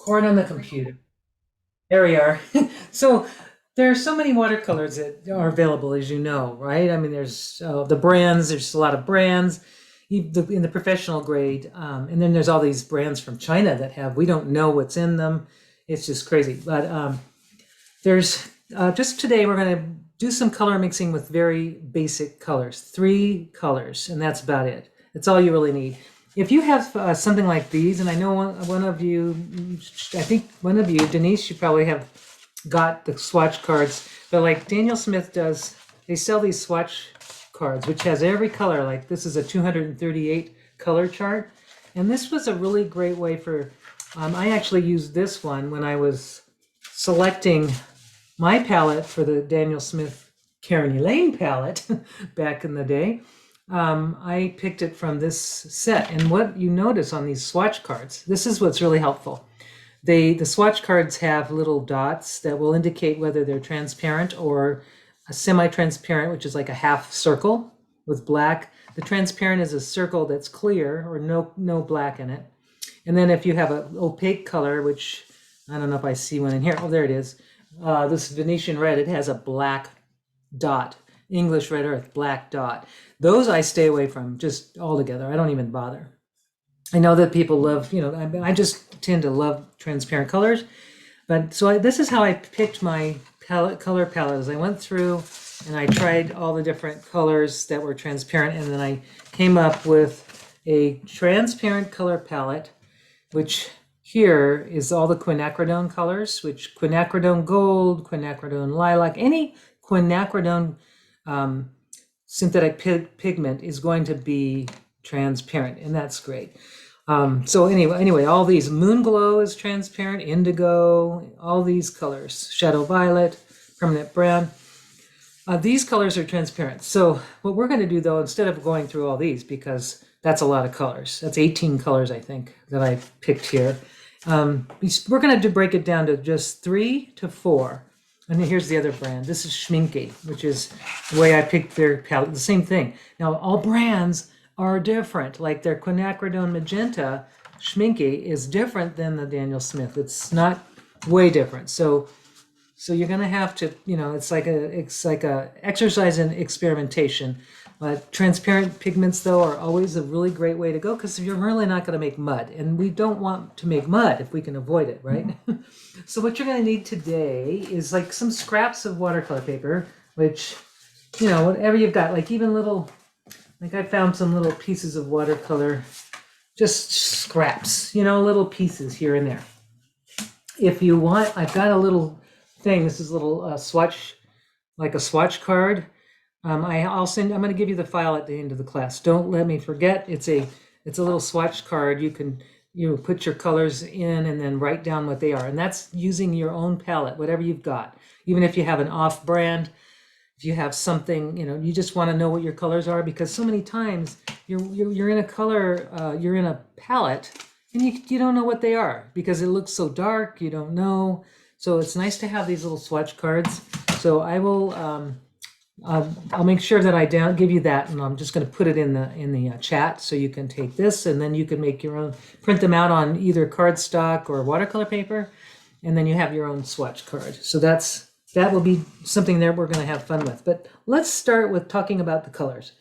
Corn on the computer. There we are. So there are so many watercolors that are available, as you know, right? I mean, there's the brands. There's a lot of brands in the professional grade, and then there's all these brands from China that have we don't know what's in them. It's just crazy. But there's just today we're going to do some color mixing with very basic colors, three colors, and that's about it. That's all you really need. If you have something like these, and I know one of you, I think one of you, Denise, you probably have got the swatch cards, but like Daniel Smith does, they sell these swatch cards, which has every color. Like this is a 238 color chart. And this was a really great way for, I actually used this one when I was selecting my palette for the Daniel Smith Karen Elaine palette back in the day. I picked it from this set, and what you notice on these swatch cards, this is what's really helpful. The swatch cards have little dots that will indicate whether they're transparent or a semi-transparent, which is like a half circle with black. The transparent is a circle that's clear or no black in it. And then if you have an opaque color, which I don't know if I see one in here. Oh, there it is. This Venetian red, it has a black dot. English red earth, black dot. Those I stay away from just altogether. I don't even bother. I know that people love, I just tend to love transparent colors. But so this is how I picked my color palette. I went through and I tried all the different colors that were transparent, and then I came up with a transparent color palette, which here is all the quinacridone colors, which quinacridone gold, quinacridone lilac, any quinacridone synthetic pigment is going to be transparent, and that's great. So anyway, all these moon glow is transparent, indigo, all these colors, shadow violet, permanent brown. These colors are transparent. So what we're going to do though, instead of going through all these, because that's a lot of colors, that's 18 colors I think that I picked here. We're going to break it down to just 3 to 4. And here's the other brand. This is Schmincke, which is the way I picked their palette. The same thing. Now, all brands are different. Like their Quinacridone Magenta, Schmincke is different than the Daniel Smith. It's not way different. So you're going to have to, it's like a exercise in experimentation. Transparent pigments, though, are always a really great way to go because you're really not going to make mud. And we don't want to make mud if we can avoid it, right? So what you're going to need today is like some scraps of watercolor paper, which, whatever you've got, like even little, like I found some little pieces of watercolor, just scraps, little pieces here and there. If you want, I've got a little thing. This is a little swatch, like a swatch card. I'm going to give you the file at the end of the class. Don't let me forget. It's a little swatch card. You can put your colors in and then write down what they are. And that's using your own palette, whatever you've got. Even if you have an off brand, if you have something, you just want to know what your colors are, because so many times you're in a color, you're in a palette and you don't know what they are because it looks so dark, you don't know. So it's nice to have these little swatch cards. So I will, I'll make sure that I give you that, and I'm just going to put it in the chat so you can take this, and then you can make your own, print them out on either cardstock or watercolor paper, and then you have your own swatch card. So that will be something that we're going to have fun with. But let's start with talking about the colors.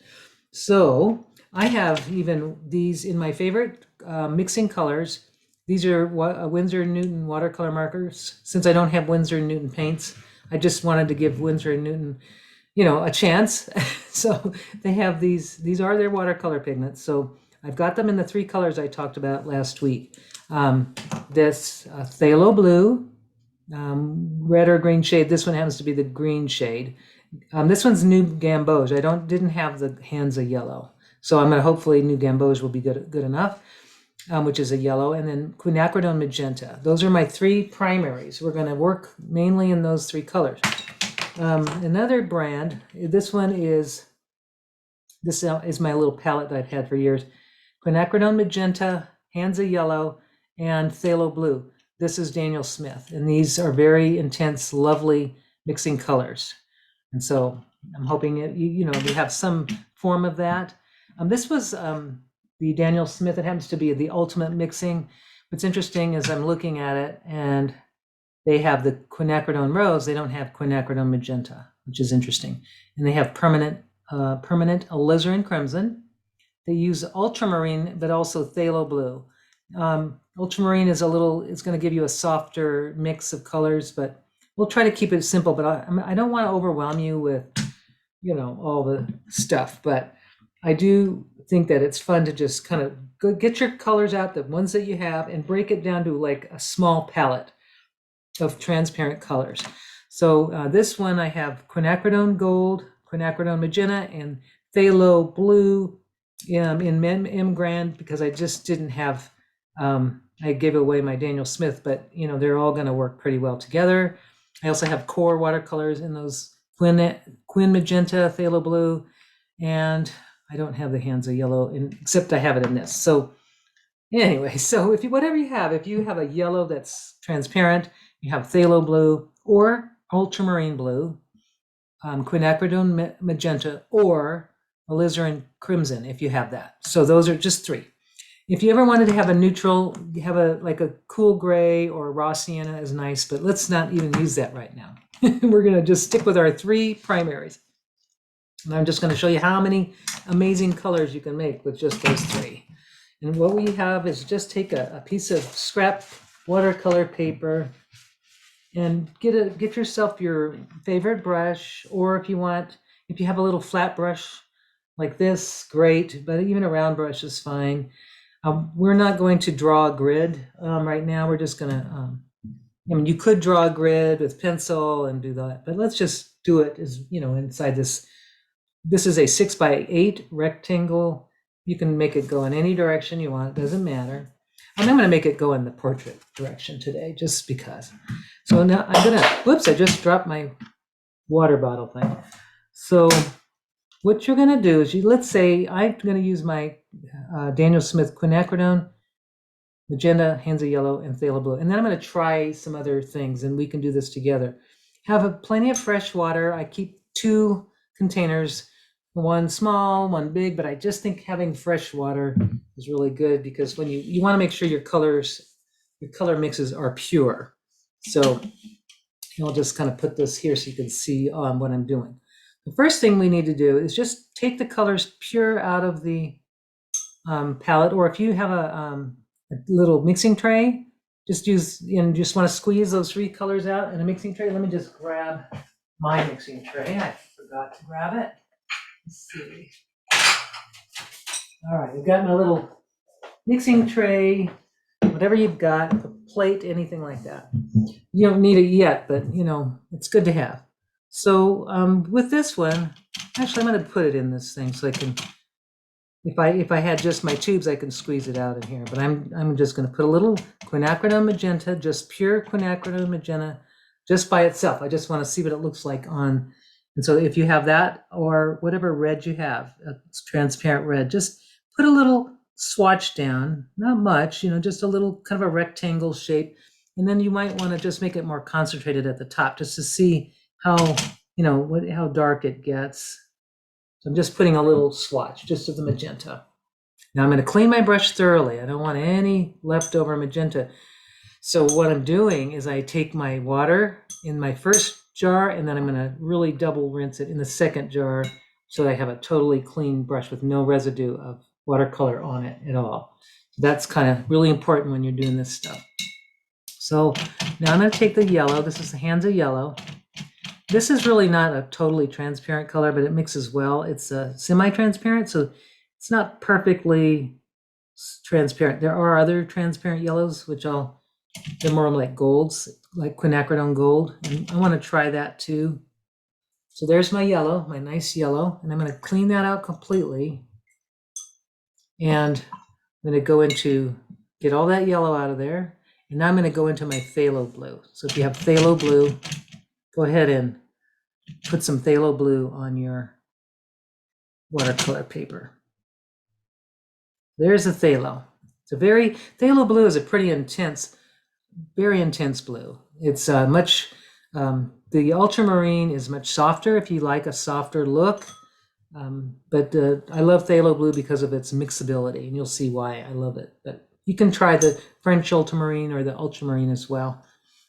So I have even these in my favorite mixing colors. These are Windsor Newton watercolor markers. Since I don't have Windsor Newton paints, I just wanted to give Windsor Newton a chance. So they have these are their watercolor pigments. So I've got them in the 3 colors I talked about last week. This Phthalo Blue, red or green shade. This one happens to be the green shade. This one's New Gamboge. Didn't have the Hansa yellow. So I'm going to hopefully New Gamboge will be good enough, which is a yellow. And then Quinacridone Magenta. Those are my 3 primaries. We're going to work mainly in those 3 colors. Another brand, this is my little palette that I've had for years. Quinacridone Magenta, Hansa Yellow, and Phthalo Blue. This is Daniel Smith, and these are very intense, lovely mixing colors. And so I'm hoping you have some form of that. This was the Daniel Smith. It happens to be the ultimate mixing, What's interesting is I'm looking at it and they have the quinacridone rose. They don't have quinacridone magenta, which is interesting. And they have permanent alizarin crimson. They use ultramarine, but also phthalo blue. Ultramarine is it's going to give you a softer mix of colors, but we'll try to keep it simple. But I don't want to overwhelm you with, all the stuff. But I do think that it's fun to just kind of get your colors out, the ones that you have, and break it down to like a small palette of transparent colors. So this one I have quinacridone gold, quinacridone magenta, and phthalo blue in M Grand, because I just didn't have, I gave away my Daniel Smith, but they're all going to work pretty well together. I also have core watercolors in those Quin Magenta, Phthalo Blue, and I don't have the Hansa yellow, except I have it in this. So anyway, so if you have a yellow that's transparent, you have phthalo blue or ultramarine blue, quinacridone magenta, or alizarin crimson if you have that. So those are just 3. If you ever wanted to have a neutral, you have like a cool gray or raw sienna is nice, but let's not even use that right now. We're going to just stick with our 3 primaries. And I'm just going to show you how many amazing colors you can make with just those 3. And what we have is just take a piece of scrap watercolor paper and get yourself your favorite brush, or if you have a little flat brush like this, great, but even a round brush is fine. We're not going to draw a grid right now. We're just going to, you could draw a grid with pencil and do that, but let's just do it as, inside this. This is a 6x8 rectangle. You can make it go in any direction you want. It doesn't matter. I'm going to make it go in the portrait direction today, just because. So now whoops, I just dropped my water bottle thing. So what you're going to do is let's say I'm going to use my Daniel Smith quinacridone, magenta, Hansa yellow, and phthalo blue. And then I'm going to try some other things, and we can do this together. Have plenty of fresh water. I keep 2 containers, one small, one big, but I just think having fresh water is really good, because when you want to make sure your color mixes are pure. So I'll just kind of put this here so you can see what I'm doing. The first thing we need to do is just take the colors pure out of the palette, or if you have a little mixing tray, just just want to squeeze those 3 colors out in a mixing tray. Let me just grab my mixing tray. I forgot to grab it. Let's see. All right, I've got my little mixing tray, whatever you've got, a plate, anything like that. You don't need it yet, but it's good to have. So with this one, actually, I'm going to put it in this thing so I can, if I had just my tubes, I can squeeze it out in here. But I'm just going to put a little quinacridone magenta, just pure quinacridone magenta, just by itself. I just want to see what it looks like on. And so if you have that, or whatever red you have, a transparent red, just put a little swatch down, not much, just a little kind of a rectangle shape. And then you might want to just make it more concentrated at the top, just to see how, how dark it gets. So I'm just putting a little swatch just of the magenta. Now I'm going to clean my brush thoroughly. I don't want any leftover magenta. So what I'm doing is I take my water in my first jar, and then I'm going to really double rinse it in the second jar, so that I have a totally clean brush with no residue of watercolor on it at all. So that's kind of really important when you're doing this stuff. So now I'm going to take the yellow. This is the Hansa yellow. This is really not a totally transparent color, but it mixes well. It's semi-transparent, so it's not perfectly transparent. There are other transparent yellows, which they're more like golds, like quinacridone gold. And I want to try that too. So there's my yellow, my nice yellow, and I'm going to clean that out completely. And I'm going to get all that yellow out of there. And now I'm going to go into my phthalo blue. So if you have phthalo blue, go ahead and put some phthalo blue on your watercolor paper. There's the phthalo. Phthalo blue is a pretty intense, very intense blue. It's the ultramarine is much softer if you like a softer look. But I love phthalo blue because of its mixability, and you'll see why I love it. But You can try the French ultramarine or the ultramarine as well.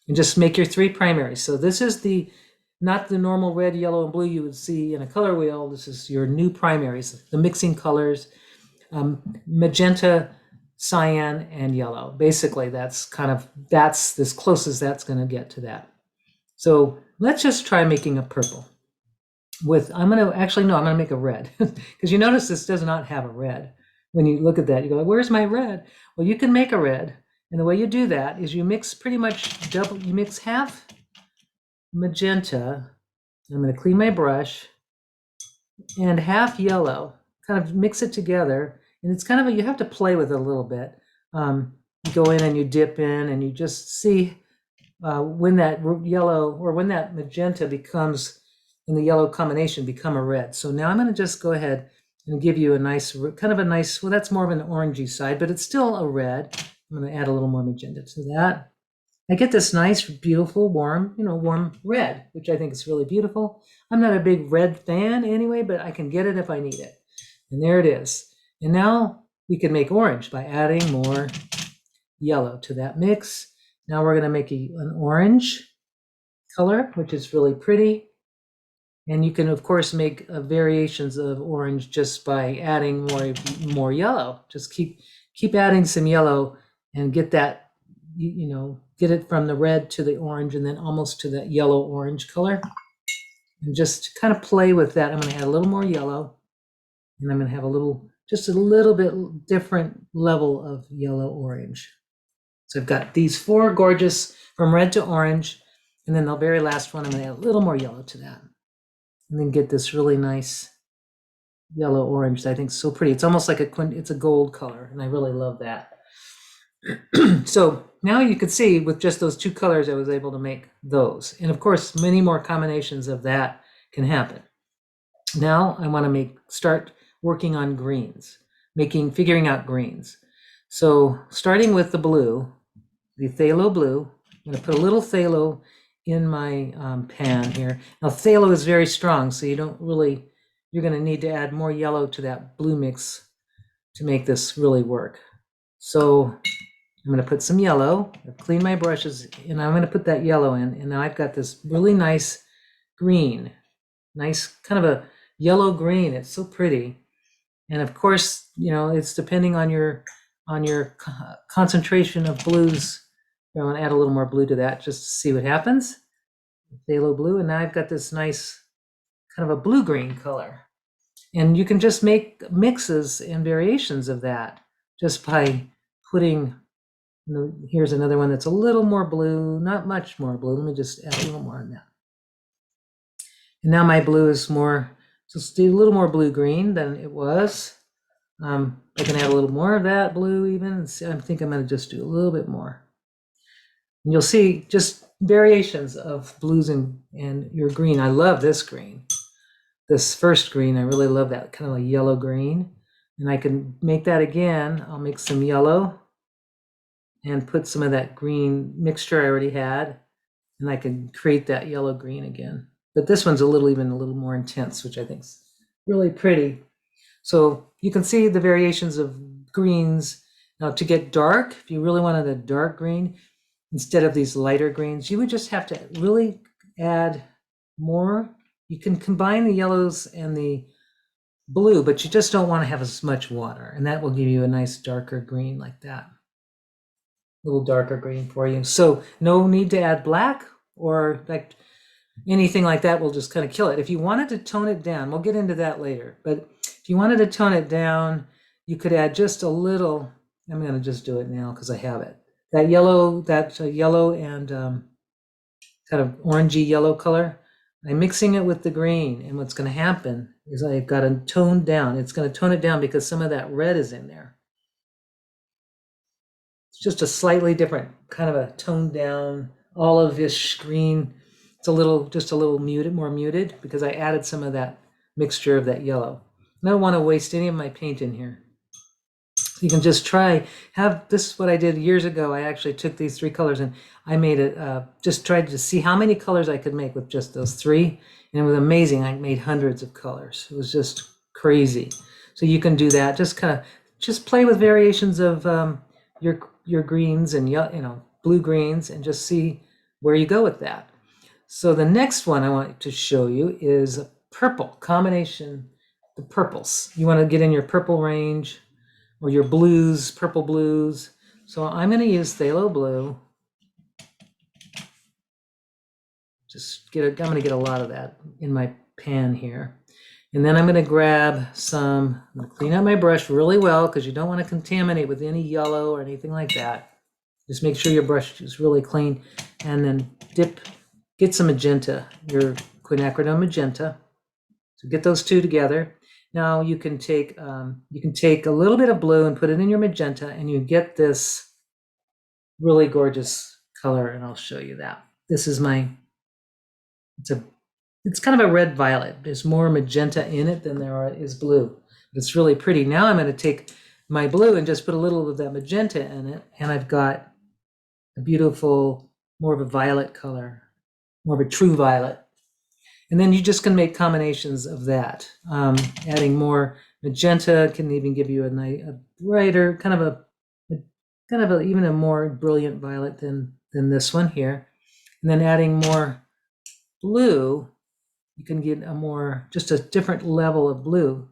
And just make your 3 primaries. So this is not the normal red, yellow, and blue you would see in a color wheel. This is your new primaries, the mixing colors, magenta, cyan, and yellow. Basically, that's as close as that's going to get to that. So let's just try making a purple. I'm going to make a red, because you notice this does not have a red. When you look at that, you go, where's my red? Well, you can make a red. And the way you do that is you mix pretty much you mix half magenta. I'm going to clean my brush, and half yellow, kind of mix it together. And it's kind of you have to play with it a little bit. You go in and you dip in and you just see when that yellow or when that magenta becomes in the yellow combination become a red. So now I'm going to just go ahead and give you a nice, well, that's more of an orangey side, but it's still a red. I'm going to add a little more magenta to that. I get this nice, beautiful, warm red, which I think is really beautiful. I'm not a big red fan anyway, but I can get it if I need it. And there it is. And now we can make orange by adding more yellow to that mix. Now we're going to make an orange color, which is really pretty. And you can, of course, make variations of orange just by adding more yellow. Just keep adding some yellow and get that, get it from the red to the orange and then almost to that yellow-orange color. And just kind of play with that. I'm going to add a little more yellow. And I'm going to have just a little bit different level of yellow-orange. So I've got these 4 gorgeous from red to orange. And then the very last one, I'm going to add a little more yellow to that. And then get this really nice yellow-orange that I think is so pretty. It's almost like it's a gold color, and I really love that. So now you can see with just those 2 colors, I was able to make those. And of course, many more combinations of that can happen. Now I want to start working on greens, figuring out greens. So starting with the blue, the Phthalo Blue, I'm going to put a little phthalo in my pan here. Now phthalo is very strong, so you're going to need to add more yellow to that blue mix to make this really work. So I'm going to put some yellow. I've cleaned my brushes, and I'm going to put that yellow in. And now I've got this really nice green, nice kind of a yellow green. It's so pretty. And of course, it's depending on your concentration of blues. I'm going to add a little more blue to that just to see what happens. Phthalo Blue, and now I've got this nice kind of a blue-green color. And you can just make mixes and variations of that just by putting, here's another one that's a little more blue, not much more blue. Let me just add a little more on that. And now my blue is just a little more blue-green than it was. I can add a little more of that blue even. I think I'm going to just do a little bit more. And you'll see just variations of blues and your green. I love this green. This first green, I really love that kind of a yellow green. And I can make that again. I'll make some yellow and put some of that green mixture I already had. And I can create that yellow green again. But this one's even a little more intense, which I think is really pretty. So you can see the variations of greens. Now to get dark, if you really wanted a dark green, instead of these lighter greens, you would just have to really add more. You can combine the yellows and the blue, but you just don't want to have as much water. And that will give you a nice darker green like that. A little darker green for you. So no need to add black or like anything like that will just kind of kill it. If you wanted to tone it down, we'll get into that later. But if you wanted to tone it down, you could add just a little. I'm going to just do it now because I have it. That yellow and kind of orangey yellow color, I'm mixing it with the green. And what's going to happen is I've got to tone down. It's going to tone it down because some of that red is in there. It's just a slightly different kind of a toned down olive-ish green. It's just a little muted, more muted because I added some of that mixture of that yellow. I don't want to waste any of my paint in here. You can just this is what I did years ago. I actually took these 3 colors and I made it, just tried to see how many colors I could make with just those 3. And it was amazing. I made hundreds of colors. It was just crazy. So you can do that. Just play with variations of your greens and blue greens and just see where you go with that. So the next one I want to show you is a purple combination, the purples. You want to get in your purple range or your blues, purple blues. So I'm going to use Phthalo Blue. I'm going to get a lot of that in my pan here. And then I'm going to grab I'm going to clean out my brush really well because you don't want to contaminate with any yellow or anything like that. Just make sure your brush is really clean, and then get some magenta, your Quinacridone Magenta. So get those two together. Now you can take a little bit of blue and put it in your magenta, and you get this really gorgeous color, and I'll show you that. This is it's kind of a red violet. There's more magenta in it than there is blue. It's really pretty. Now I'm going to take my blue and just put a little of that magenta in it, and I've got a beautiful, more of a violet color, more of a true violet. And then you just can make combinations of that. Adding more magenta can even give you a brighter, kind of even a more brilliant violet than this one here. And then adding more blue, you can get just a different level of blue.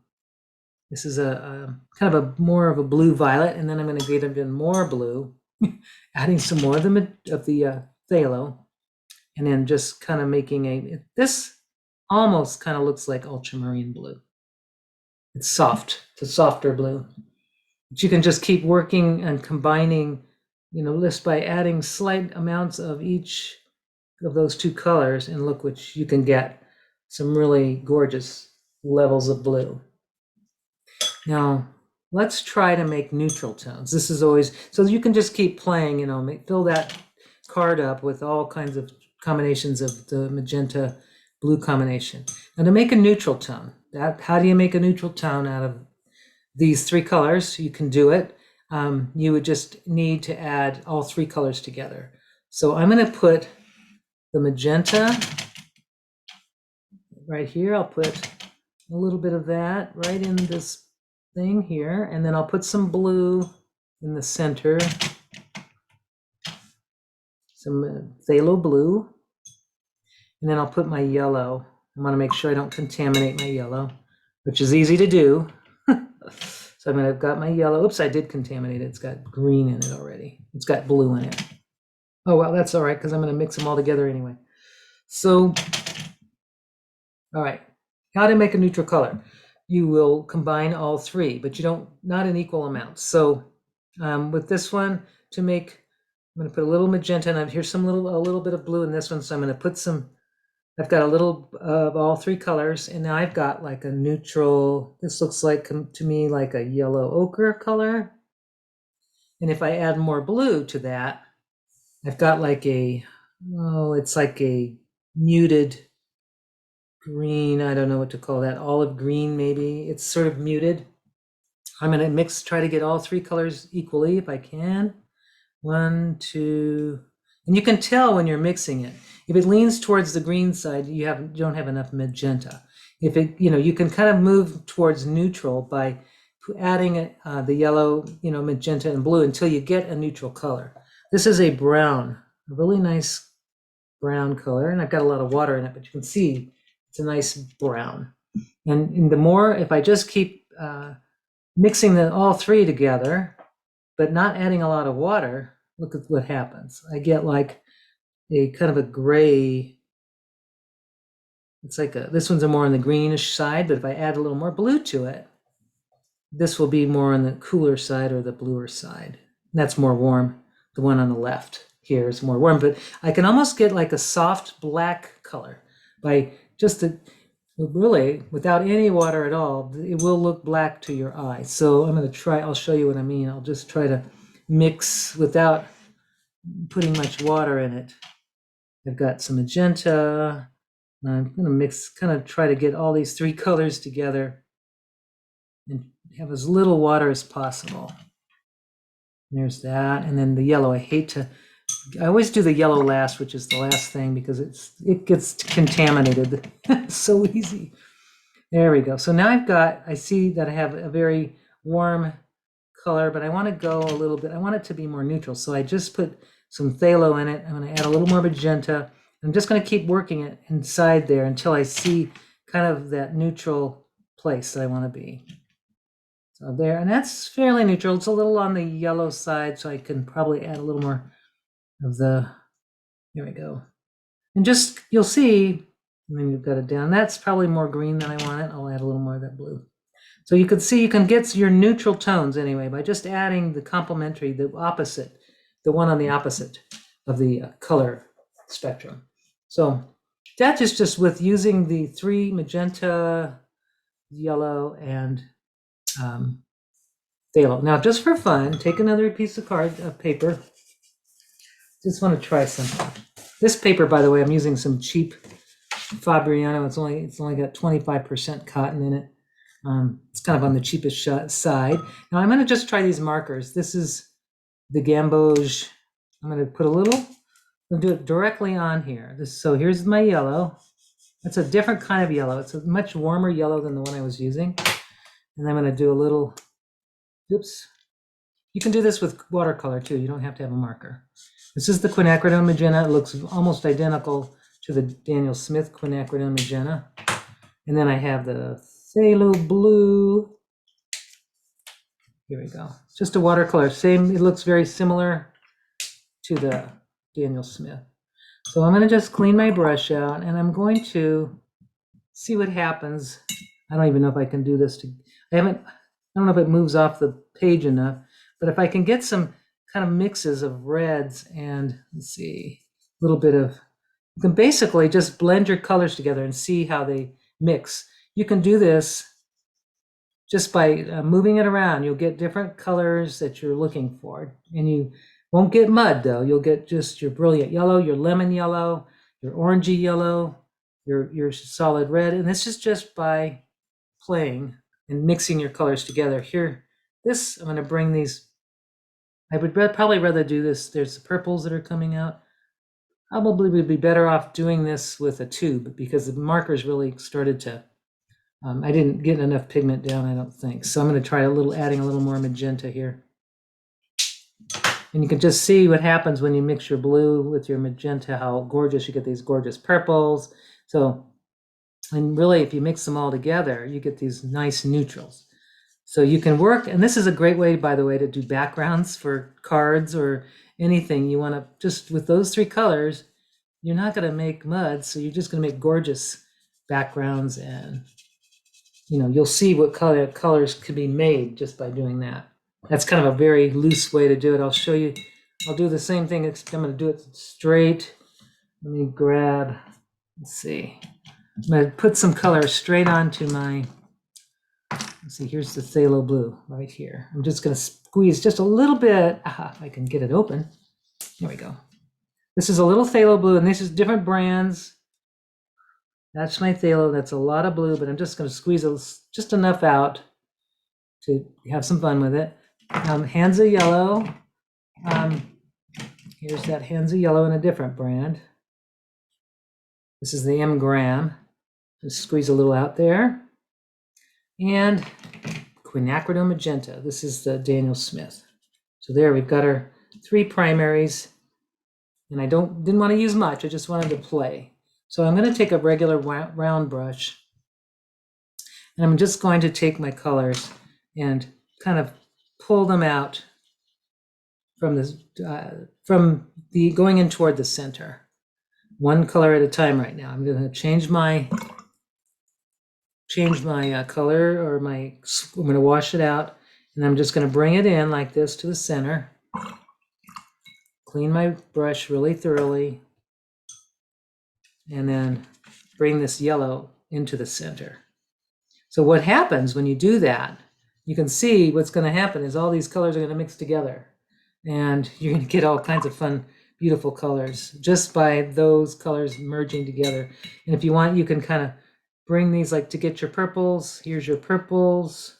This is a kind of a more of a blue violet, and then I'm going to get even more blue, adding some more of the phthalo, and then just kind of making this almost kind of looks like ultramarine blue. It's soft. It's a softer blue. But you can just keep working and combining, just by adding slight amounts of each of those two colors, and look what you can get, some really gorgeous levels of blue. Now, let's try to make neutral tones. This is always, so you can just keep playing, fill that card up with all kinds of combinations of the magenta blue combination. Now to make a neutral tone, how do you make a neutral tone out of these three colors? You can do it. You would just need to add all three colors together. So I'm going to put the magenta right here. I'll put a little bit of that right in this thing here, and then I'll put some blue in the center, some phthalo blue, and then I'll put my yellow. I want to make sure I don't contaminate my yellow, which is easy to do. So I've got my yellow. Oops, I did contaminate it. It's got green in it already. It's got blue in it. Oh, well, that's all right, because I'm going to mix them all together anyway. So, all right, how to make a neutral color. You will combine all three, but not in equal amounts. So with this one, I'm going to put a little magenta, and here's a little bit of blue in this one. So I'm going to put I've got a little of all three colors, and now I've got like a neutral, this looks like to me like a yellow ochre color. And if I add more blue to that, I've got like it's like a muted green. I don't know what to call that. Olive green, maybe. It's sort of muted. I'm going to try to get all three colors equally if I can. 1, 2, and you can tell when you're mixing it. If it leans towards the green side, you don't have enough magenta. If you can kind of move towards neutral by adding the yellow, magenta and blue until you get a neutral color. This is a brown, a really nice brown color, and I've got a lot of water in it, but you can see it's a nice brown. And the more, if I just keep mixing all three together, but not adding a lot of water, look at what happens. I get like a kind of a gray. It's like this one's more on the greenish side, but if I add a little more blue to it, this will be more on the cooler side or the bluer side. And that's more warm. The one on the left here is more warm, but I can almost get like a soft black color by just really without any water at all. It will look black to your eye. So I'm going to try, I'll show you what I mean. I'll just try to mix without putting much water in it. I've got some magenta. I'm going to mix, kind of try to get all these three colors together and have as little water as possible. There's that. And then the yellow, I always do the yellow last, which is the last thing, because it gets contaminated so easy. There we go. So now I see that I have a very warm color, but I want to go a little bit, I want it to be more neutral. So I just put some phthalo in it. I'm going to add a little more magenta. I'm just going to keep working it inside there until I see kind of that neutral place that I want to be. So there, and that's fairly neutral. It's a little on the yellow side, so I can probably add a little more of the, here we go. And just, you'll see, and then you've got it down. That's probably more green than I want it. I'll add a little more of that blue. So you can see you can get your neutral tones anyway by just adding the complementary, the opposite, the one on the opposite of the color spectrum. So that is just with using the 3 magenta, yellow, and phthalo. Now, just for fun, take another piece of paper. Just want to try something. This paper, by the way, I'm using some cheap Fabriano. It's only got 25% cotton in it. It's kind of on the cheapest side. Now I'm going to just try these markers. This is the Gamboge. I'm going to put a little. I'll do it directly on here. So here's my yellow. It's a different kind of yellow. It's a much warmer yellow than the one I was using. And I'm going to do a little. Oops. You can do this with watercolor too. You don't have to have a marker. This is the Quinacridone Magenta. It looks almost identical to the Daniel Smith Quinacridone Magenta. And then I have the Phthalo Blue. Here we go. It's just a watercolor. Same, it looks very similar to the Daniel Smith. So I'm going to just clean my brush out and I'm going to see what happens. I don't even know if I can do this. I don't know if it moves off the page enough, but if I can get some kind of mixes of reds and let's see, a little bit of, you can basically just blend your colors together and see how they mix. You can do this just by moving it around. You'll get different colors that you're looking for. And you won't get mud, though. You'll get just your brilliant yellow, your lemon yellow, your orangey yellow, your solid red. And this is just by playing and mixing your colors together. Here, I'm going to bring these. I would probably rather do this. There's the purples that are coming out. Probably would be better off doing this with a tube because the markers really started to I didn't get enough pigment down, I don't think. So I'm going to try adding a little more magenta here. And you can just see what happens when you mix your blue with your magenta, how gorgeous you get these gorgeous purples. So, and really, if you mix them all together, you get these nice neutrals. So you can work, and this is a great way, by the way, to do backgrounds for cards or anything. You want to just, with those 3 colors, you're not going to make mud, so you're just going to make gorgeous backgrounds and you'll see what colors could be made just by doing that. That's kind of a very loose way to do it. I'll show you. I'll do the same thing, except I'm going to do it straight. Let me grab, let's see. I'm going to put some color straight onto my, let's see, here's the Phthalo Blue right here. I'm just going to squeeze just a little bit. If I can get it open. Here we go. This is a little Phthalo Blue, and this is different brands. That's my phthalo. That's a lot of blue, but I'm just going to squeeze just enough out to have some fun with it. Hansa yellow. Here's that Hansa yellow in a different brand. This is the M gram. Just squeeze a little out there. And Quinacridone Magenta. This is the Daniel Smith. So there we've got our 3 primaries. And I didn't want to use much. I just wanted to play. So I'm going to take a regular round brush, and I'm just going to take my colors and kind of pull them out from going in toward the center. 1 color at a time right now. I'm going to change my color, or I'm going to wash it out, and I'm just going to bring it in like this to the center. Clean my brush really thoroughly. And then bring this yellow into the center. So what happens when you do that, you can see what's going to happen is all these colors are going to mix together. And you're going to get all kinds of fun, beautiful colors just by those colors merging together. And if you want, you can kind of bring these like to get your purples. Here's your purples.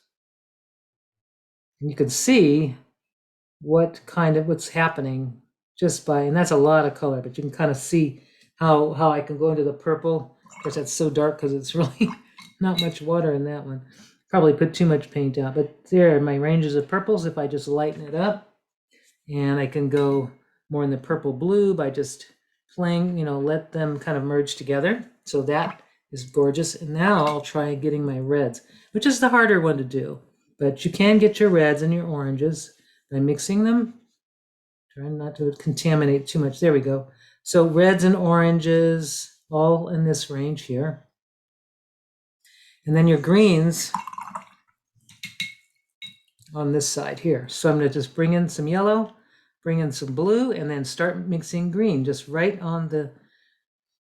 And you can see what's happening just by, and that's a lot of color, but you can kind of see how I can go into the purple. Of course, that's so dark because it's really not much water in that one. probably put too much paint out, but there are my ranges of purples if I just lighten it up. And I can go more in the purple blue by just playing, let them kind of merge together. So that is gorgeous. And now I'll try getting my reds, which is the harder one to do. But you can get your reds and your oranges by mixing them. Trying not to contaminate too much. There we go. So reds and oranges, all in this range here. And then your greens on this side here. So I'm going to just bring in some yellow, bring in some blue, and then start mixing green just right on the,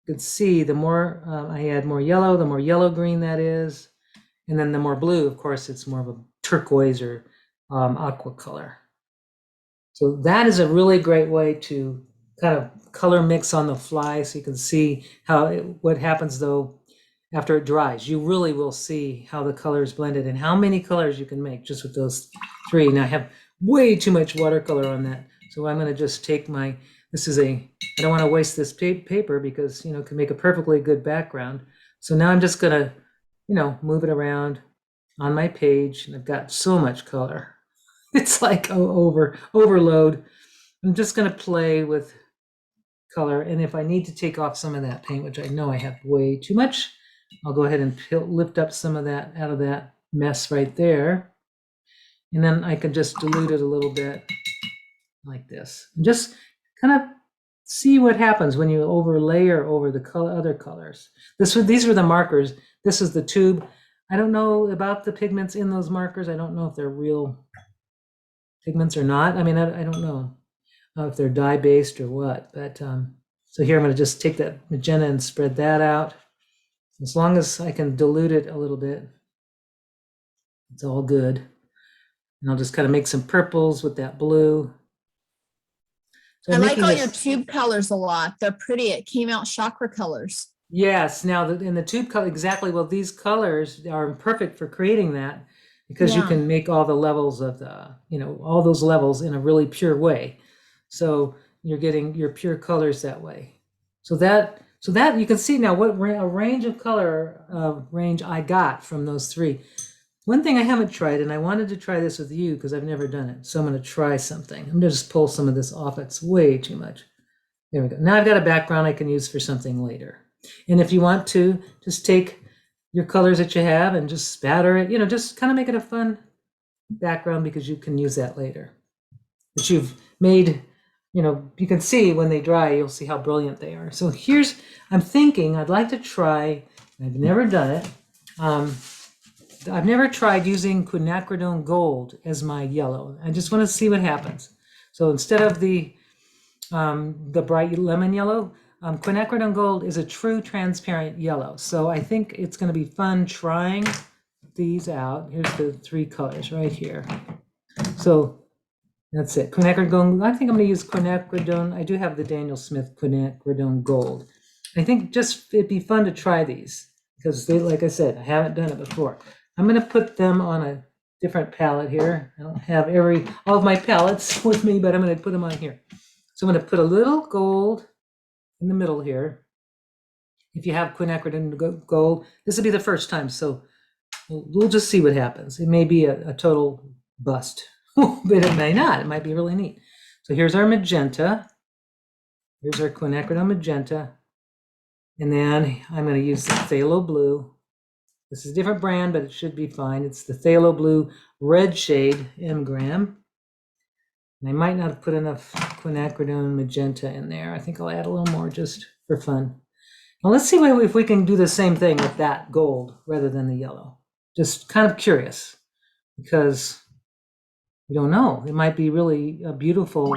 you can see the more I add more yellow, the more yellow green that is. And then the more blue, of course, it's more of a turquoise or aqua color. So that is a really great way to kind of color mix on the fly, so you can see what happens though after it dries. You really will see how the colors blended and how many colors you can make just with those three. Now I have way too much watercolor on that, so I'm going to just take I don't want to waste this paper because it can make a perfectly good background. So now I'm just going to move it around on my page, and I've got so much color. It's like overload. I'm just going to play with color, and if I need to take off some of that paint, which I know I have way too much, I'll go ahead and lift up some of that out of that mess right there, and then I can just dilute it a little bit like this, and just kind of see what happens when you overlayer over the other colors. These were the markers. This is the tube. I don't know about the pigments in those markers. I don't know if they're real pigments or not. I mean, I don't know if they're dye-based or what, but so here I'm going to just take that magenta and spread that out. As long as I can dilute it a little bit, it's all good. And I'll just kind of make some purples with that blue. So I like all your tube colors a lot. They're pretty. It came out chakra colors. Yes. Now in the tube color, exactly. Well, these colors are perfect for creating that, because you can make all the levels of all those levels in a really pure way. So you're getting your pure colors that way. So that you can see now what a range of color range I got from those three. One thing I haven't tried, and I wanted to try this with you because I've never done it. So I'm going to try something. I'm going to just pull some of this off. It's way too much. There we go. Now I've got a background I can use for something later. And if you want to, just take your colors that you have and just spatter it, just kind of make it a fun background, because you can use that later. But you've made, you can see when they dry, you'll see how brilliant they are. So I'm thinking I'd like to try, I've never done it. I've never tried using Quinacridone Gold as my yellow. I just want to see what happens. So instead of the bright lemon yellow, Quinacridone Gold is a true transparent yellow. So I think it's going to be fun trying these out. Here's the three colors right here. So that's it. Quinacridone. I think I'm going to use Quinacridone. I do have the Daniel Smith Quinacridone Gold. I think just it'd be fun to try these because like I said, I haven't done it before. I'm going to put them on a different palette here. I don't have all of my palettes with me, but I'm going to put them on here. So I'm going to put a little gold in the middle here. If you have Quinacridone Gold, this will be the first time, so we'll just see what happens. It may be a total bust, but it may not. It might be really neat. So here's our magenta. Here's our Quinacridone Magenta. And then I'm going to use the Phthalo Blue. This is a different brand, but it should be fine. It's the Phthalo Blue Red Shade M-Gram. And I might not have put enough Quinacridone Magenta in there. I think I'll add a little more just for fun. Now let's see if we can do the same thing with that gold rather than the yellow. Just kind of curious, because we don't know. It might be really a beautiful,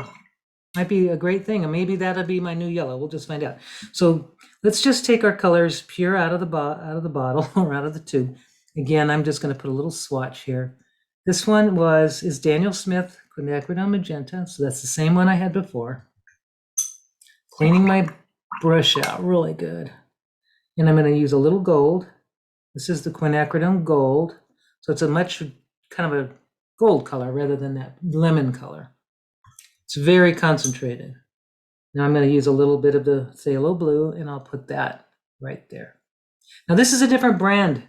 might be a great thing, and maybe that'll be my new yellow. We'll just find out. So let's just take our colors pure out of the bottle or out of the tube. Again, I'm just going to put a little swatch here. This one is Daniel Smith Quinacridone Magenta, so that's the same one I had before. Cleaning my brush out really good. And I'm going to use a little gold. This is the Quinacridone Gold. So it's a much kind of a gold color rather than that lemon color. It's very concentrated. Now I'm going to use a little bit of the Phthalo Blue, and I'll put that right there. Now this is a different brand.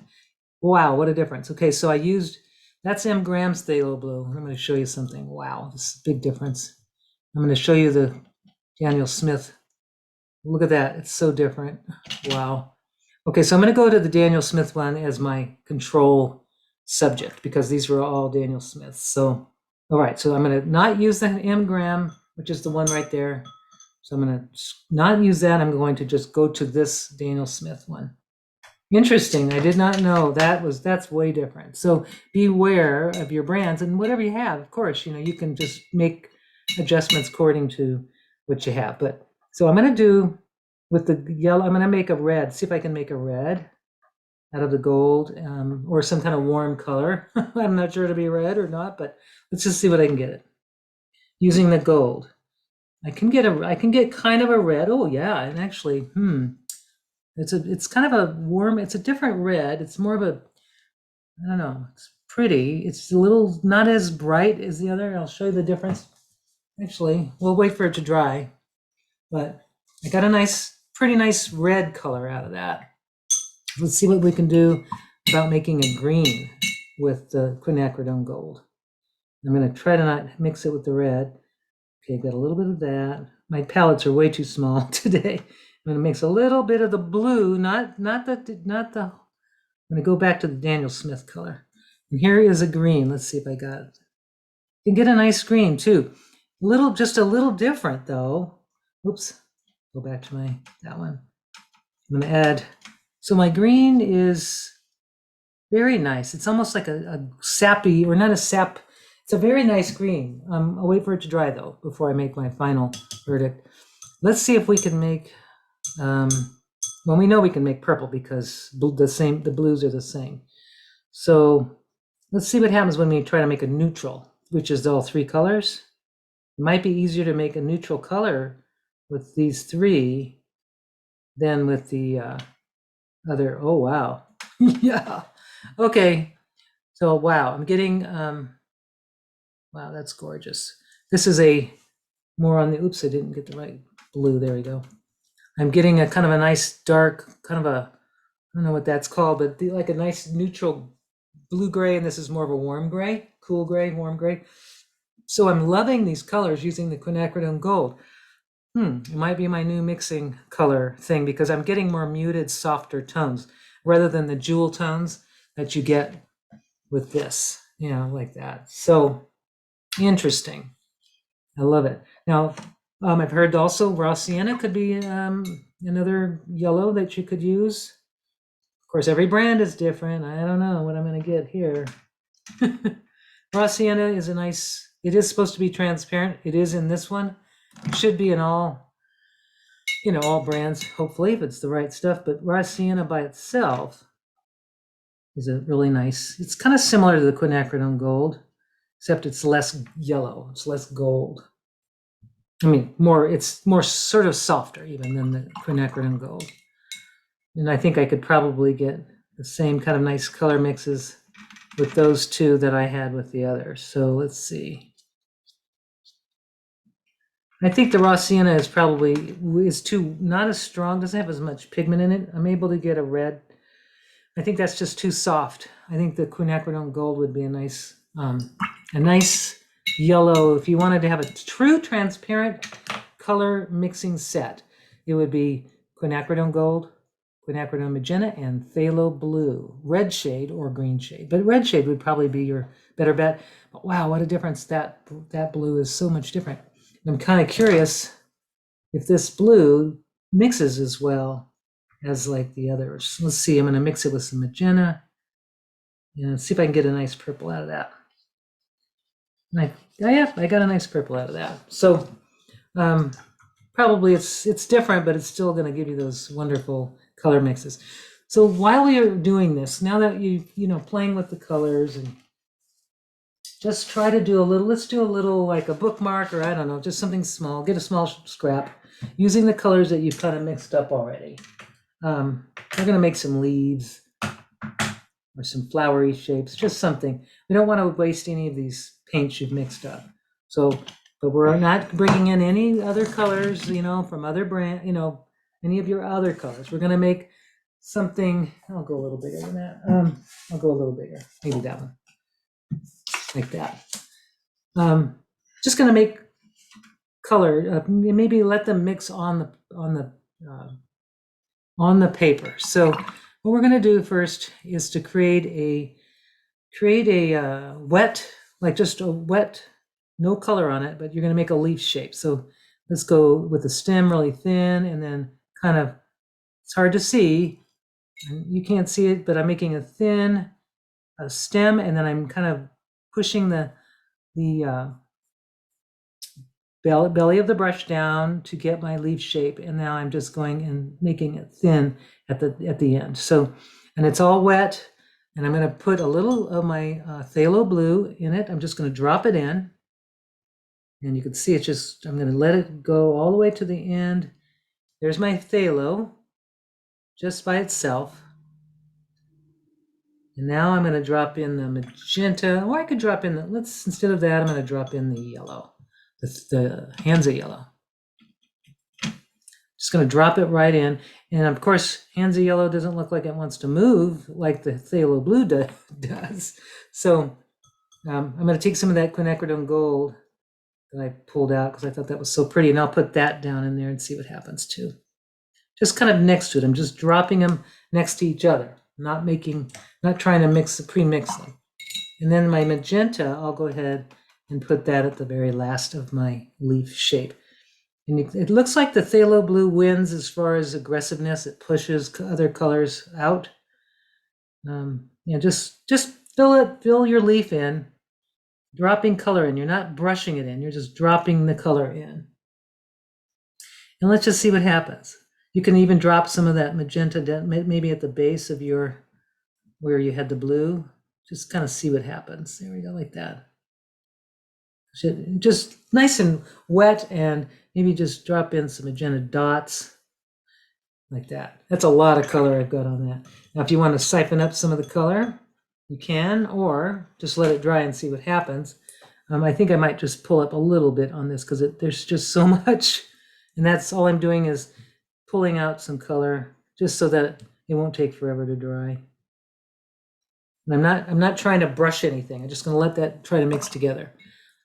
Wow, what a difference. Okay, so I used, that's M grams Phthalo Blue. I'm going to show you something. Wow, this is a big difference. I'm going to show you the Daniel Smith. Look at that, it's so different. Wow. Okay, so I'm going to go to the Daniel Smith one as my control subject because these were all Daniel Smiths. So, all right, so I'm going to not use the M gram, which is the one right there. So I'm going to not use that. I'm going to just go to this Daniel Smith one. Interesting. I did not know that's way different. So beware of your brands and whatever you have. Of course, you can just make adjustments according to what you have. But so I'm going to do with the yellow. I'm going to make a red. See if I can make a red out of the gold or some kind of warm color. I'm not sure it'll be red or not, but let's just see what I can get it using the gold. I can get kind of a red. Oh yeah, and actually, it's kind of a warm, it's a different red. It's more of a, I don't know, it's pretty. It's a little not as bright as the other. I'll show you the difference. Actually, we'll wait for it to dry. But I got a pretty nice red color out of that. Let's see what we can do about making a green with the quinacridone gold. I'm going to try to not mix it with the red. Okay, got a little bit of that. My palettes are way too small today. I'm going to mix a little bit of the blue, not the. I'm going to go back to the Daniel Smith color. And here is a green. Let's see if I got it. You can get a nice green too. Just a little different though. Oops. Go back to that one. I'm going to add. So my green is very nice. It's almost like a sappy, or not a sap. It's a very nice green. I'll wait for it to dry though before I make my final verdict. Let's see if we can make. Well, we know we can make purple because the blues are the same. So let's see what happens when we try to make a neutral, which is all three colors. It might be easier to make a neutral color with these three than with the other. Oh, wow. Yeah. Okay. So, wow, I'm getting, wow, that's gorgeous. This is a more on the, oops, I didn't get the right blue. There we go. I'm getting a kind of a nice dark, kind of a, I don't know what that's called, but like a nice neutral blue gray, and this is more of a warm gray, cool gray, warm gray. So I'm loving these colors using the quinacridone gold. It might be my new mixing color thing because I'm getting more muted, softer tones rather than the jewel tones that you get with this, like that. So interesting. I love it. Now, I've heard also raw sienna could be another yellow that you could use. Of course, every brand is different. I don't know what I'm going to get here. Raw sienna is it is supposed to be transparent. It is in this one. It should be in all brands, hopefully, if it's the right stuff. But raw sienna by itself is a really nice. It's kind of similar to the quinacridone gold, except it's less yellow. It's less gold. I mean, it's more sort of softer even than the quinacridone gold. And I think I could probably get the same kind of nice color mixes with those two that I had with the others. So let's see. I think the raw sienna is not as strong, doesn't have as much pigment in it. I'm able to get a red. I think that's just too soft. I think the quinacridone gold would be a nice yellow. If you wanted to have a true transparent color mixing set, it would be quinacridone gold, quinacridone magenta, and phthalo blue, red shade or green shade. But red shade would probably be your better bet. But wow, what a difference. That blue is so much different. I'm kind of curious if this blue mixes as well as like the others. Let's see, I'm going to mix it with some magenta and see if I can get a nice purple out of that. Yeah, I got a nice purple out of that. So probably it's different, but it's still going to give you those wonderful color mixes. So while we are doing this, now that playing with the colors, and just try to do let's do a little like a bookmark, or I don't know, just something small. Get a small scrap using the colors that you've kind of mixed up already. We're going to make some leaves or some flowery shapes, just something. We don't want to waste any of these paints you've mixed up. So, but we're not bringing in any other colors, from other brand, any of your other colors. We're going to make something, I'll go a little bigger than that. I'll go a little bigger, maybe that one, like that. Just gonna make color, maybe let them mix on the paper. So what we're gonna do first is to create a wet, like just a wet, no color on it, but you're gonna make a leaf shape. So let's go with the stem really thin, and then kind of, it's hard to see, you can't see it, but I'm making a thin stem, and then I'm kind of pushing the belly of the brush down to get my leaf shape, and now I'm just going and making it thin at the end. So, and it's all wet, and I'm going to put a little of my Phthalo Blue in it. I'm just going to drop it in, and you can see it's just, I'm going to let it go all the way to the end. There's my Phthalo just by itself. And now I'm going to drop in the magenta, or I could drop in instead of that, I'm going to drop in the yellow, the Hansa yellow. Just going to drop it right in. And of course, Hansa yellow doesn't look like it wants to move like the Phthalo Blue does. So I'm going to take some of that Quinacridone gold that I pulled out because I thought that was so pretty, and I'll put that down in there and see what happens too. Just kind of next to it. I'm just dropping them next to each other, not trying to pre-mix them. And then my magenta, I'll go ahead and put that at the very last of my leaf shape. And it looks like the Phthalo Blue wins as far as aggressiveness. It pushes other colors out. Just fill your leaf in, dropping color in. You're not brushing it in. You're just dropping the color in. And let's just see what happens. You can even drop some of that magenta maybe at the base of where you had the blue. Just kind of see what happens. There we go, like that. Just nice and wet, and maybe just drop in some magenta dots like that. That's a lot of color I've got on that. Now, if you want to siphon up some of the color, you can, or just let it dry and see what happens. I think I might just pull up a little bit on this because there's just so much, and that's all I'm doing is pulling out some color just so that it won't take forever to dry. And I'm not trying to brush anything. I'm just going to let that try to mix together.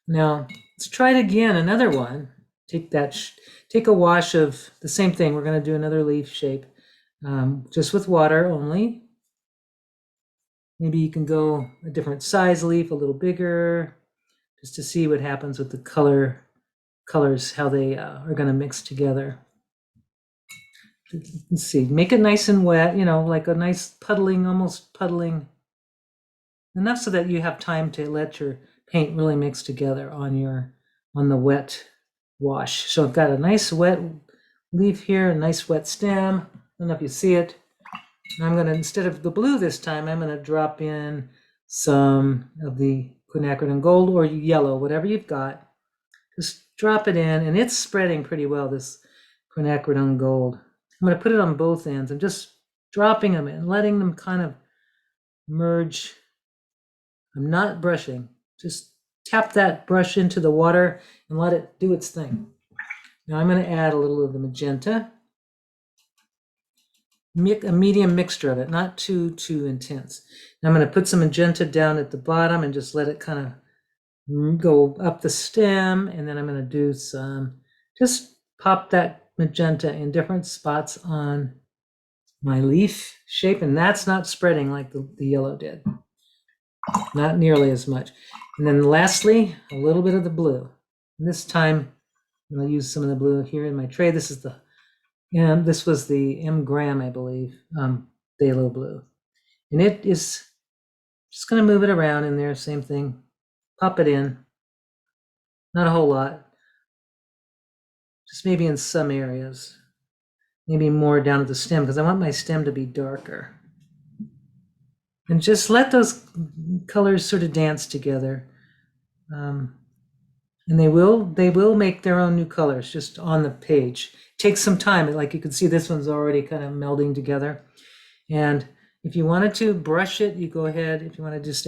Now let's try it again. Another one. Take a wash of the same thing. We're going to do another leaf shape, just with water only. Maybe you can go a different size leaf, a little bigger, just to see what happens with the colors, how they are going to mix together. Let's see. Make it nice and wet. Like a nice puddling, almost puddling. Enough so that you have time to let your paint really mix together on the wet wash. So I've got a nice wet leaf here, a nice wet stem. I don't know if you see it. And I'm going to, instead of the blue this time, I'm going to drop in some of the Quinacridone gold or yellow, whatever you've got. Just drop it in, and it's spreading pretty well, this Quinacridone gold. I'm going to put it on both ends. I'm just dropping them and letting them kind of merge. I'm not brushing. Just tap that brush into the water and let it do its thing. Now I'm going to add a little of the magenta. A medium mixture of it, not too intense. Now I'm going to put some magenta down at the bottom and just let it kind of go up the stem, and then I'm going to do just pop that magenta in different spots on my leaf shape, and that's not spreading like the yellow did. Not nearly as much. And then lastly, a little bit of the blue. And this time, I'm going to use some of the blue here in my tray. This was the M gram, I believe, Phthalo Blue. And it is just going to move it around in there, same thing. Pop it in. Not a whole lot. Just maybe in some areas. Maybe more down at the stem, because I want my stem to be darker. And just let those colors sort of dance together. And they will make their own new colors just on the page. It takes some time. Like you can see, this one's already kind of melding together. And if you wanted to brush it, you go ahead. If you want to just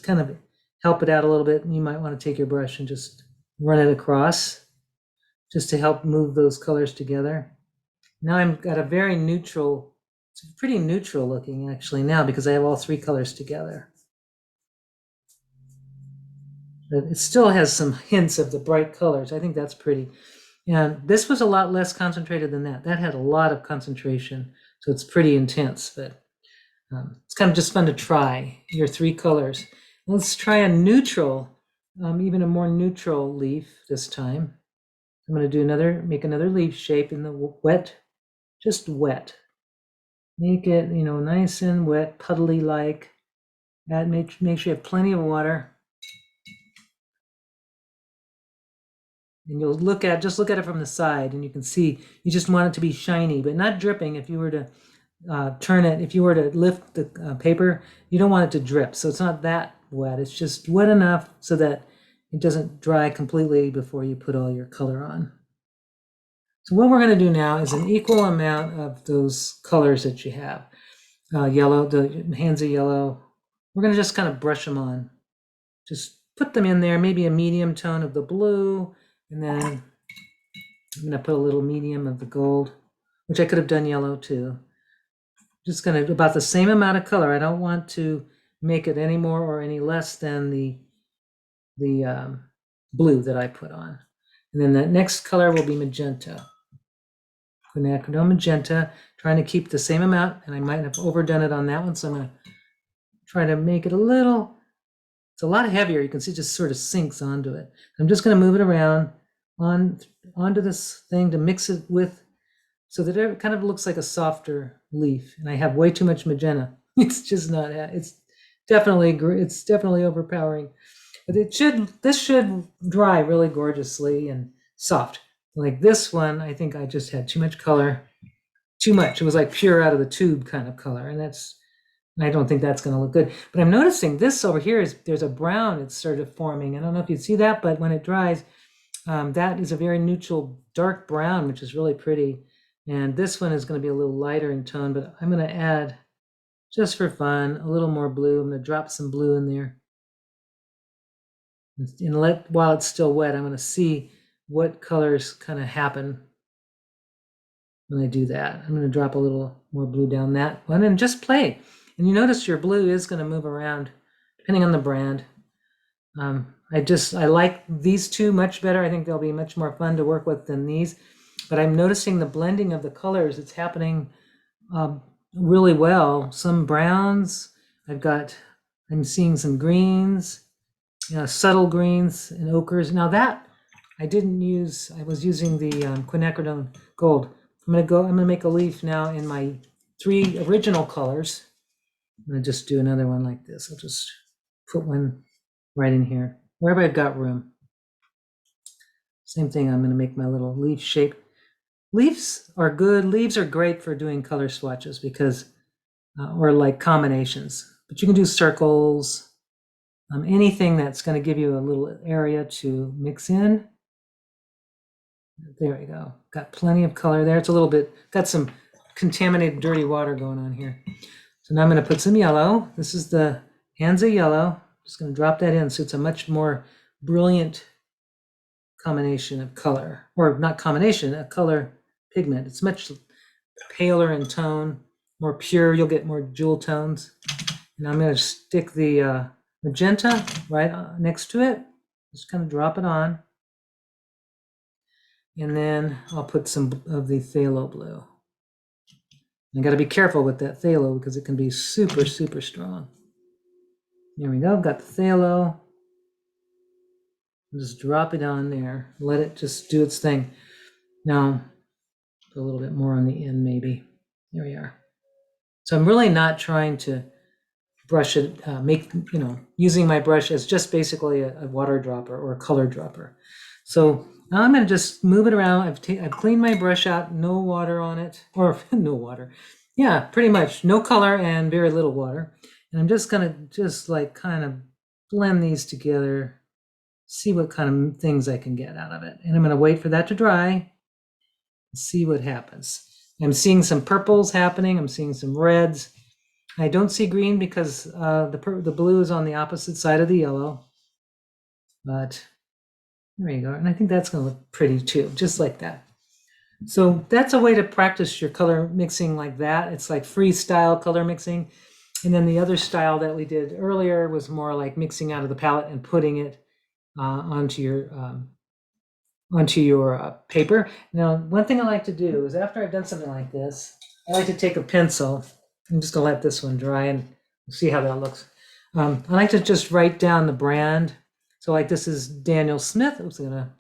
kind of help it out a little bit, you might want to take your brush and just run it across just to help move those colors together. Now I've got a very neutral, it's It's pretty neutral looking actually now because I have all three colors together. But it still has some hints of the bright colors. I think that's pretty. And this was a lot less concentrated than that. That had a lot of concentration, so it's pretty intense, but it's kind of just fun to try your three colors. Let's try a neutral, even a more neutral leaf this time. I'm going to make another leaf shape in the wet, just wet. Make it, nice and wet, puddly like. Make sure you have plenty of water. And you'll just look at it from the side, and you can see you just want it to be shiny, but not dripping. If you were to turn it, if you were to lift the paper, you don't want it to drip. So it's not that wet. It's just wet enough so that it doesn't dry completely before you put all your color on. So what we're going to do now is an equal amount of those colors that you have. Yellow, the Hansa yellow. We're going to just kind of brush them on. Just put them in there, maybe a medium tone of the blue, and then I'm going to put a little medium of the gold, which I could have done yellow too. Just going to about the same amount of color. I don't want to make it any more or any less than the blue that I put on. And then the next color will be magenta. Quinacridone Magenta, trying to keep the same amount, and I might have overdone it on that one, so I'm going to try to make it it's a lot heavier. You can see it just sort of sinks onto it. I'm just going to move it around onto this thing to mix it with, so that it kind of looks like a softer leaf. And I have way too much magenta. It's just not, it's definitely overpowering. But this should dry really gorgeously and soft. Like this one, I think I just had too much color, too much. It was like pure out of the tube kind of color. And I don't think that's going to look good. But I'm noticing this over here there's a brown it's sort of forming. I don't know if you see that, but when it dries, that is a very neutral dark brown, which is really pretty. And this one is going to be a little lighter in tone, but I'm going to add, just for fun, a little more blue. I'm going to drop some blue in there. And while it's still wet, I'm going to see what colors kind of happen when I do that. I'm going to drop a little more blue down that one and just play. And you notice your blue is going to move around depending on the brand. I like these two much better. I think they'll be much more fun to work with than these. But I'm noticing the blending of the colors. It's happening really well. Some browns. I'm seeing some greens, subtle greens and ochres. Now that I was using the quinacridone gold. I'm gonna make a leaf now in my three original colors. I'm gonna just do another one like this. I'll just put one right in here, wherever I've got room. Same thing, I'm gonna make my little leaf shape. Leaves are good. Leaves are great for doing color swatches because, or like combinations, but you can do circles, anything that's gonna give you a little area to mix in. There we go. Got plenty of color there. It's a little bit, got some contaminated dirty water going on here. So now I'm going to put some yellow. This is the Hansa yellow. Just going to drop that in so it's a much more brilliant combination of color, or not combination, a color pigment. It's much paler in tone, more pure. You'll get more jewel tones. And I'm going to stick the magenta right next to it. Just kind of drop it on. And then I'll put some of the Phthalo Blue. I got to be careful with that Phthalo because it can be super, super strong. There we go. Got the Phthalo. Just drop it on there. Let it just do its thing. Now, put a little bit more on the end, maybe. There we are. So I'm really not trying to brush it, using my brush as just basically a water dropper or a color dropper. So now I'm going to just move it around. I've cleaned my brush out, no water on it, or no water. Yeah, pretty much no color and very little water. And I'm just going to kind of blend these together, see what kind of things I can get out of it. And I'm going to wait for that to dry and see what happens. I'm seeing some purples happening. I'm seeing some reds. I don't see green because the blue is on the opposite side of the yellow. But there you go. And I think that's going to look pretty too, just like that. So that's a way to practice your color mixing like that. It's like freestyle color mixing. And then the other style that we did earlier was more like mixing out of the palette and putting it onto your paper. Now, one thing I like to do is after I've done something like this, I like to take a pencil. I'm just gonna let this one dry and see how that looks. I like to just write down the brand. So like this is Daniel Smith. Oops, I'm gonna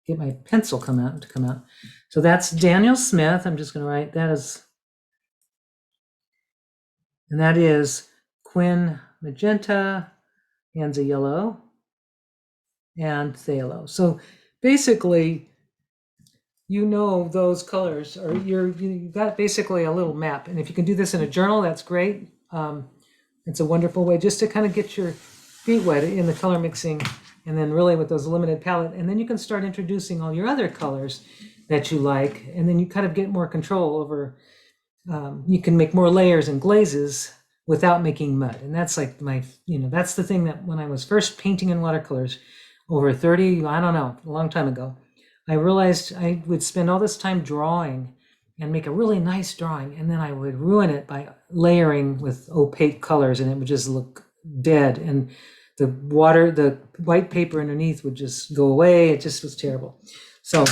get my pencil to come out. So that's Daniel Smith. I'm just gonna write that as, and that is Quin Magenta, Hansa Yellow, and Phthalo. So basically, you know those colors, or you've got basically a little map. And if you can do this in a journal, that's great. It's a wonderful way just to kind of get your feet wet in the color mixing, and then really with those limited palette, and then you can start introducing all your other colors that you like, and then you kind of get more control over. You can make more layers and glazes without making mud, and that's like that's the thing that when I was first painting in watercolors over 30, I don't know, a long time ago, I realized I would spend all this time drawing and make a really nice drawing, and then I would ruin it by layering with opaque colors, and it would just look dead, and the white paper underneath would just go away. It just was terrible. So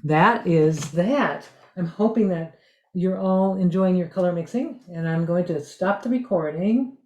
that is that. I'm hoping that you're all enjoying your color mixing, and I'm going to stop the recording.